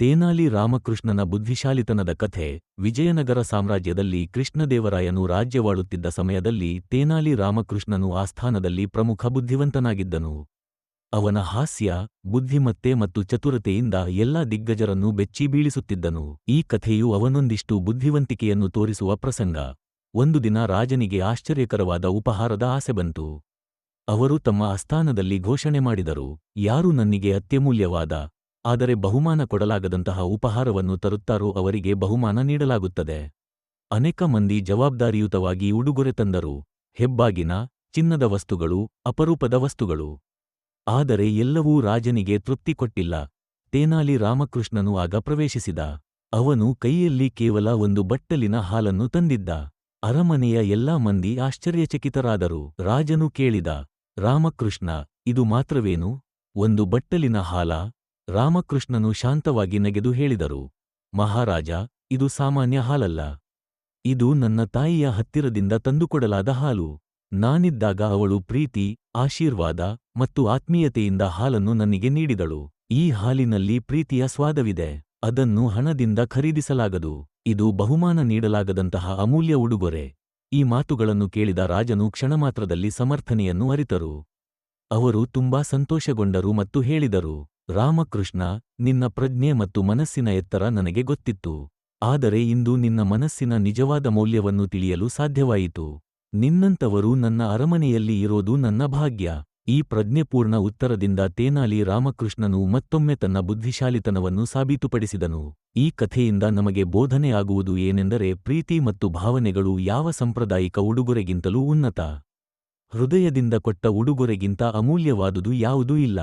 ತೇನಾಲಿ ರಾಮಕೃಷ್ಣನ ಬುದ್ಧಿಶಾಲಿತನದ ಕಥೆ. ವಿಜಯನಗರ ಸಾಮ್ರಾಜ್ಯದಲ್ಲಿ ಕೃಷ್ಣದೇವರಾಯನು ರಾಜ್ಯವಾಳುತ್ತಿದ್ದ ಸಮಯದಲ್ಲಿ ತೇನಾಲಿ ರಾಮಕೃಷ್ಣನು ಆಸ್ಥಾನದಲ್ಲಿ ಪ್ರಮುಖ ಬುದ್ಧಿವಂತನಾಗಿದ್ದನು. ಅವನ ಹಾಸ್ಯ, ಬುದ್ಧಿಮತ್ತೆ ಮತ್ತು ಚತುರತೆಯಿಂದ ಎಲ್ಲಾ ದಿಗ್ಗಜರನ್ನು ಬೆಚ್ಚಿ ಬೀಳಿಸುತ್ತಿದ್ದನು. ಈ ಕಥೆಯು ಅವನೊಂದಿಷ್ಟು ಬುದ್ಧಿವಂತಿಕೆಯನ್ನು ತೋರಿಸುವ ಪ್ರಸಂಗ. ಒಂದು ದಿನ ರಾಜನಿಗೆ ಆಶ್ಚರ್ಯಕರವಾದ ಉಪಹಾರದ ಆಸೆ ಬಂತು. ಅವರು ತಮ್ಮ ಆಸ್ಥಾನದಲ್ಲಿ ಘೋಷಣೆ ಮಾಡಿದರು, ಯಾರು ನನ್ನಿಗೆ ಅತ್ಯಮೂಲ್ಯವಾದ ಆದರೆ ಬಹುಮಾನ ಕೊಡಲಾಗದಂತಹ ಉಪಹಾರವನ್ನು ತರುತ್ತಾರೋ ಅವರಿಗೆ ಬಹುಮಾನ ನೀಡಲಾಗುತ್ತದೆ. ಅನೇಕ ಮಂದಿ ಜವಾಬ್ದಾರಿಯುತವಾಗಿ ಉಡುಗೊರೆ ತಂದರು. ಹೆಬ್ಬಾಗಿನ, ಚಿನ್ನದ ವಸ್ತುಗಳು, ಅಪರೂಪದ ವಸ್ತುಗಳು. ಆದರೆ ಎಲ್ಲವೂ ರಾಜನಿಗೆ ತೃಪ್ತಿ ಕೊಟ್ಟಿಲ್ಲ. ತೇನಾಲಿ ರಾಮಕೃಷ್ಣನು ಆಗ ಪ್ರವೇಶಿಸಿದ. ಅವನು ಕೈಯಲ್ಲಿ ಕೇವಲ ಒಂದು ಬಟ್ಟಲಿನ ಹಾಲನ್ನು ತಂದಿದ್ದ. ಅರಮನೆಯ ಎಲ್ಲಾ ಮಂದಿ ಆಶ್ಚರ್ಯಚಕಿತರಾದರು. ರಾಜನು ಕೇಳಿದ, ರಾಮಕೃಷ್ಣ, ಇದು ಮಾತ್ರವೇನು? ಒಂದು ಬಟ್ಟಲಿನ ಹಾಲ? ರಾಮಕೃಷ್ಣನು ಶಾಂತವಾಗಿ ನಗೆದು ಹೇಳಿದರು, ಮಹಾರಾಜ, ಇದು ಸಾಮಾನ್ಯ ಹಾಲಲ್ಲ. ಇದು ನನ್ನ ತಾಯಿಯ ಹತ್ತಿರದಿಂದ ತಂದುಕೊಡಲಾದ ಹಾಲು. ನಾನಿದ್ದಾಗ ಅವಳು ಪ್ರೀತಿ, ಆಶೀರ್ವಾದ ಮತ್ತು ಆತ್ಮೀಯತೆಯಿಂದ ಹಾಲನ್ನು ನನಗೆ ನೀಡಿದಳು. ಈ ಹಾಲಿನಲ್ಲಿ ಪ್ರೀತಿಯ ಸ್ವಾದವಿದೆ. ಅದನ್ನು ಹಣದಿಂದ ಖರೀದಿಸಲಾಗದು. ಇದು ಬಹುಮಾನ ನೀಡಲಾಗದಂತಹ ಅಮೂಲ್ಯ ಉಡುಗೊರೆ. ಈ ಮಾತುಗಳನ್ನು ಕೇಳಿದ ರಾಜನು ಕ್ಷಣಮಾತ್ರದಲ್ಲಿ ಸಮರ್ಥನೆಯನ್ನು ಅರಿತರು. ಅವರು ತುಂಬಾ ಸಂತೋಷಗೊಂಡರು ಮತ್ತು ಹೇಳಿದರು, ರಾಮಕೃಷ್ಣ, ನಿನ್ನ ಪ್ರಜ್ಞೆ ಮತ್ತು ಮನಸ್ಸಿನ ಎತ್ತರ ನನಗೆ ಗೊತ್ತಿತ್ತು. ಆದರೆ ಇಂದು ನಿನ್ನ ಮನಸ್ಸಿನ ನಿಜವಾದ ಮೌಲ್ಯವನ್ನು ತಿಳಿಯಲು ಸಾಧ್ಯವಾಯಿತು. ನಿನ್ನಂತವರು ನನ್ನ ಅರಮನೆಯಲ್ಲಿ ಇರೋದು ನನ್ನ ಭಾಗ್ಯ. ಈ ಪ್ರಜ್ಞೆಪೂರ್ಣ ಉತ್ತರದಿಂದ ತೇನಾಲಿ ರಾಮಕೃಷ್ಣನು ಮತ್ತೊಮ್ಮೆ ತನ್ನ ಬುದ್ಧಿಶಾಲಿತನವನ್ನು ಸಾಬೀತುಪಡಿಸಿದನು. ಈ ಕಥೆಯಿಂದ ನಮಗೆ ಬೋಧನೆ ಆಗುವುದು ಏನೆಂದರೆ, ಪ್ರೀತಿ ಮತ್ತು ಭಾವನೆಗಳು ಯಾವ ಸಾಂಪ್ರದಾಯಿಕ ಉಡುಗೊರೆಗಿಂತಲೂ ಉನ್ನತ. ಹೃದಯದಿಂದ ಕೊಟ್ಟ ಉಡುಗೊರೆಗಿಂತ ಅಮೂಲ್ಯವಾದುದು ಯಾವುದೂ ಇಲ್ಲ.